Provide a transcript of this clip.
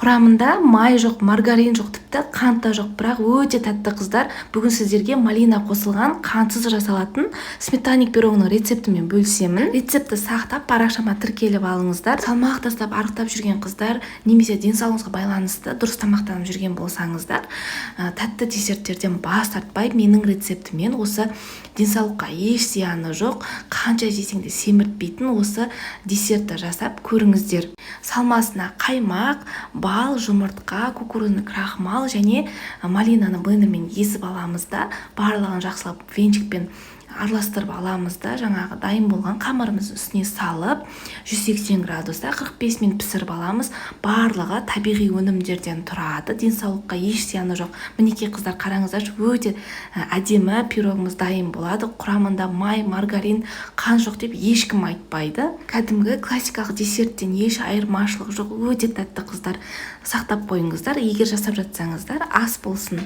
Құрамында май жоқ, маргарин жоқ, тіпті қант та жоқ, бірақ өте тәтті қыздар. Бүгін сіздерге малина қосылған қантсыз жасалатын сметанник пирогының рецептімен бөлісемін. Рецепті сақтап, парақшама тіркеліп алыңыздар. Салмақ тастап, арықтап жүрген қыздар, немесе денсаулығыңызға байланысты дұрыс тамақтанып жүрген болсаңыздар, тәтті десерттерден бас тартпай, менің рецептімен осы денсаулыққа еш зияны жоқ, қанша жесең де семіртпейтін осы десертті жасап көріңіздер. Салмасына қаймақ, бал, жұмыртқа, кукурузный крахмал және малинаны блендермен езіп аламыз да, барлығын жақсылап венчикпен араластырып аламыз да, жаңағы дайын болған қамырымыздың үстіне салып 180 градуста 45 минут пісіріп аламыз. Барлығы табиғи өнімдерден тұрады, денсаулыққа еш зияны жоқ. Мінекей қыздар, қараңыздаршы, өте әдемі пирогымыз дайын болады. Құрамында май, маргарин, қан жоқ деп ешкім айтпайды. Кәдімгі классикалық десерттен еш айырмашылық жоқ. Өте тәтті қыздар, сақтап қойыңыздар. Егер жасап жатсаңыздар, ас болсын.